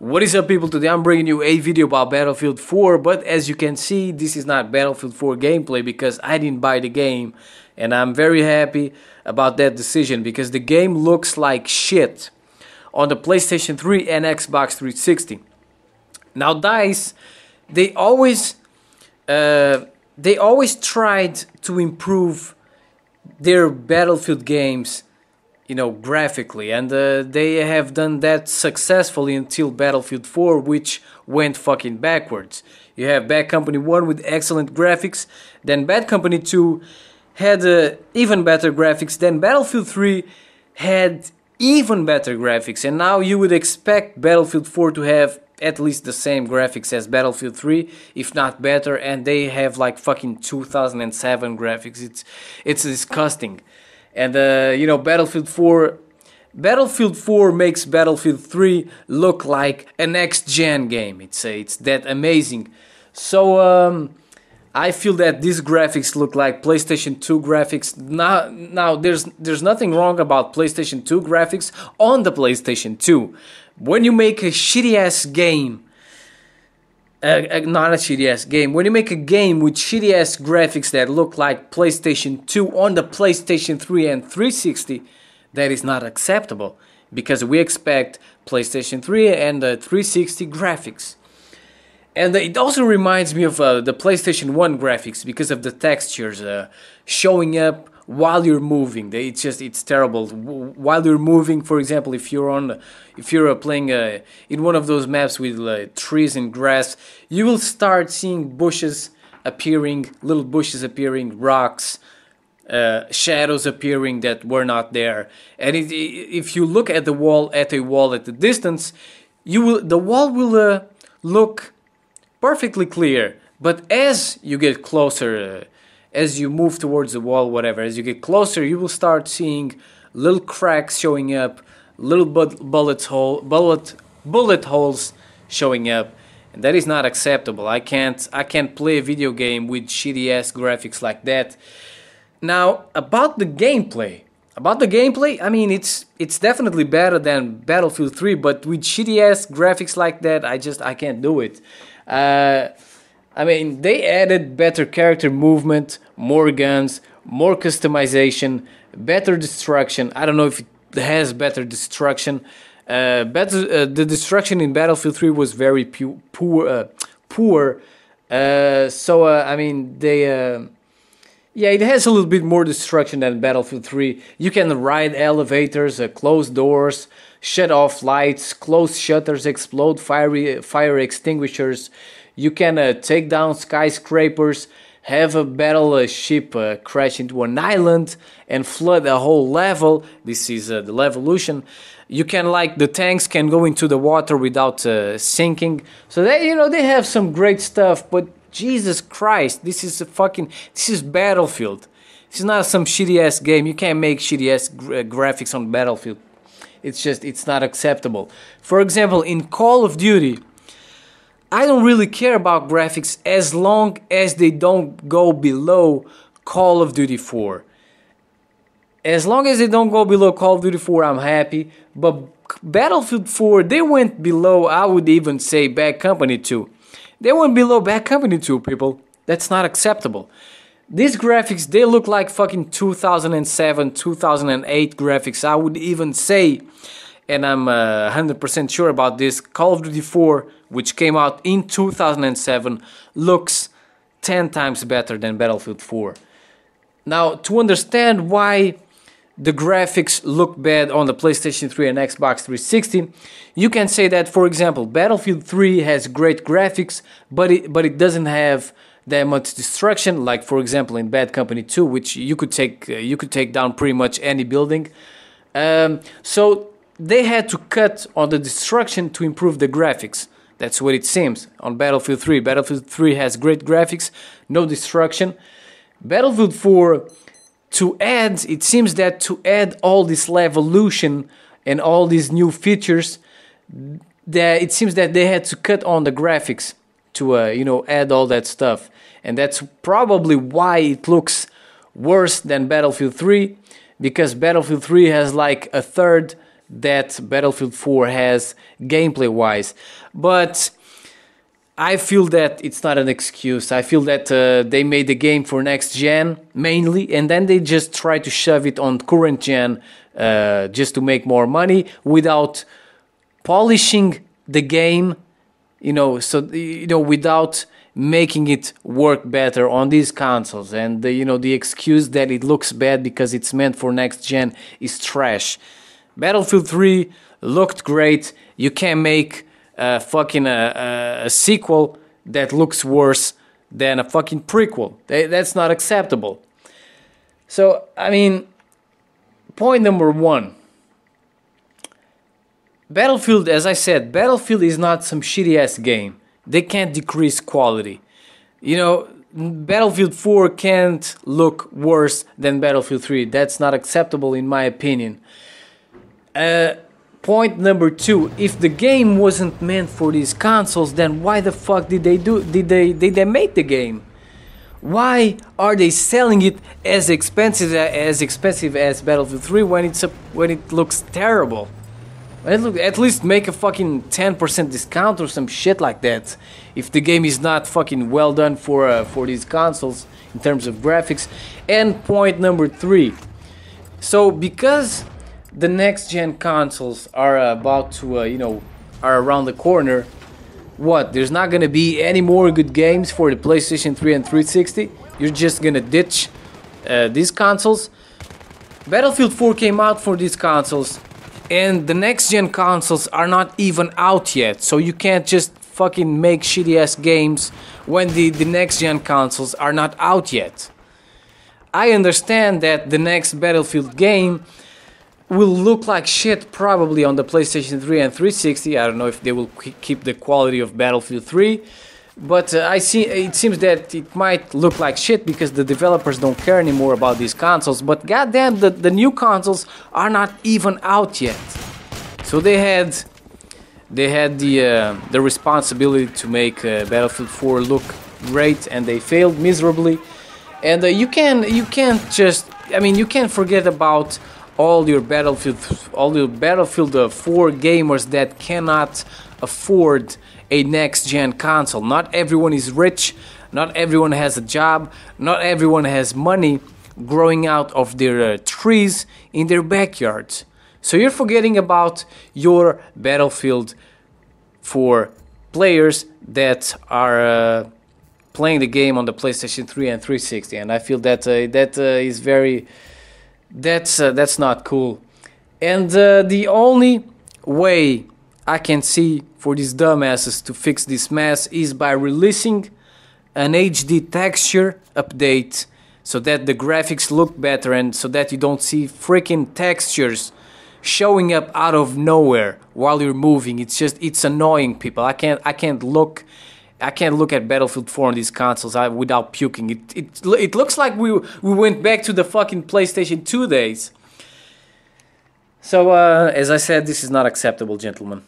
What is up, people? Today I'm bringing you a video about Battlefield 4, but as you can see, this is not Battlefield 4 gameplay because I didn't buy the game, and I'm very happy about that decision because the game looks like shit on the PlayStation 3 and Xbox 360. Now DICE, they always tried to improve their Battlefield games, you know, graphically, and they have done that successfully until Battlefield 4, which went fucking backwards. You have Bad Company 1 with excellent graphics, then Bad Company 2 had even better graphics, then Battlefield 3 had even better graphics, and now you would expect Battlefield 4 to have at least the same graphics as Battlefield 3, if not better, and they have like fucking 2007 graphics. It's disgusting. And you know, Battlefield 4 makes Battlefield 3 look like a next-gen game. It's that amazing. So I feel that these graphics look like PlayStation 2 graphics. Now there's nothing wrong about PlayStation 2 graphics on the PlayStation 2. When you make a shitty-ass game, not a shitty-ass game, when you make a game with shitty-ass graphics that look like PlayStation 2 on the PlayStation 3 and 360, that is not acceptable, because we expect PlayStation 3 and 360 graphics. And it also reminds me of the PlayStation 1 graphics because of the textures showing up while you're moving. It's terrible. While you're moving, for example, if you're playing in one of those maps with trees and grass, you will start seeing bushes appearing, little bushes appearing, rocks, shadows appearing that were not there. And if you look at the wall at the distance, the wall will look perfectly clear. But as you get closer, as you move towards the wall, whatever, as you get closer, you will start seeing little cracks showing up, little bullet holes showing up, and that is not acceptable. I can't play a video game with shitty ass graphics like that. Now about the gameplay, I mean, it's definitely better than Battlefield 3, but with shitty ass graphics like that, I can't do it. I mean, they added better character movement, more guns, more customization, better destruction. I don't know if it has better destruction. The destruction in Battlefield 3 was very poor. I mean, yeah, it has a little bit more destruction than Battlefield 3. You can ride elevators, close doors, shut off lights, close shutters, explode fire extinguishers. You can take down skyscrapers, have a battleship crash into an island and flood a whole level. This is the Levolution. You can, like, the tanks can go into the water without sinking. So they have some great stuff, but Jesus Christ, this is Battlefield. This is not some shitty ass game. You can't make shitty ass graphics on Battlefield. It's not acceptable. For example, in Call of Duty, I don't really care about graphics as long as they don't go below Call of Duty 4. As long as they don't go below Call of Duty 4, I'm happy. But Battlefield 4, they went below, I would even say, Bad Company 2. They went below Bad Company 2, people. That's not acceptable. These graphics, they look like fucking 2007, 2008 graphics, I would even say. And I'm 100% sure about this. Call of Duty 4, which came out in 2007, looks 10 times better than Battlefield 4. Now, to understand why the graphics look bad on the PlayStation 3 and Xbox 360, you can say that, for example, Battlefield 3 has great graphics, but it doesn't have that much destruction, like, for example, in Bad Company 2, which you could take down pretty much any building. So they had to cut on the destruction to improve the graphics. That's what it seems on Battlefield 3. Battlefield 3 has great graphics, no destruction. Battlefield 4, it seems that to add all this Levolution and all these new features, it seems that they had to cut on the graphics to add all that stuff. And that's probably why it looks worse than Battlefield 3, because Battlefield 3 has like a third that Battlefield 4 has gameplay wise, but I feel that it's not an excuse. I feel that they made the game for next gen mainly, and then they just try to shove it on current gen just to make more money without polishing the game, without making it work better on these consoles. And the excuse that it looks bad because it's meant for next gen is trash. Battlefield 3 looked great. You can't make a sequel that looks worse than a fucking prequel. That's not acceptable. So, I mean, point number one. Battlefield, as I said, Battlefield is not some shitty ass game. They can't decrease quality. Battlefield 4 can't look worse than Battlefield 3. That's not acceptable in my opinion. Point number two, if the game wasn't meant for these consoles, then why the fuck did they make the game? Why are they selling it as expensive as Battlefield 3 when it looks terrible? At least make a fucking 10% discount or some shit like that. If the game is not fucking well done for these consoles in terms of graphics. And point number three. So because the next gen consoles are about to, are around the corner, what? There's not gonna be any more good games for the PlayStation 3 and 360? You're just gonna ditch these consoles? Battlefield 4 came out for these consoles, and the next gen consoles are not even out yet, so you can't just fucking make shitty ass games when the next gen consoles are not out yet. I understand that the next Battlefield game will look like shit probably on the PlayStation 3 and 360. I don't know if they will keep the quality of Battlefield 3, but it seems that it might look like shit because the developers don't care anymore about these consoles. But goddamn, the new consoles are not even out yet. So they had the responsibility to make Battlefield 4 look great, and they failed miserably. And you can't forget about all your Battlefield 4 gamers that cannot afford a next-gen console. Not everyone is rich, not everyone has a job, not everyone has money growing out of their trees in their backyards. So you're forgetting about your Battlefield 4 players that are playing the game on the PlayStation 3 and 360, and I feel that is very... That's not cool. And the only way I can see for these dumbasses to fix this mess is by releasing an HD texture update so that the graphics look better and so that you don't see freaking textures showing up out of nowhere while you're moving. It's annoying, people. I can't look at Battlefield 4 on these consoles without puking. It looks like we went back to the fucking PlayStation 2 days. So, as I said, this is not acceptable, gentlemen.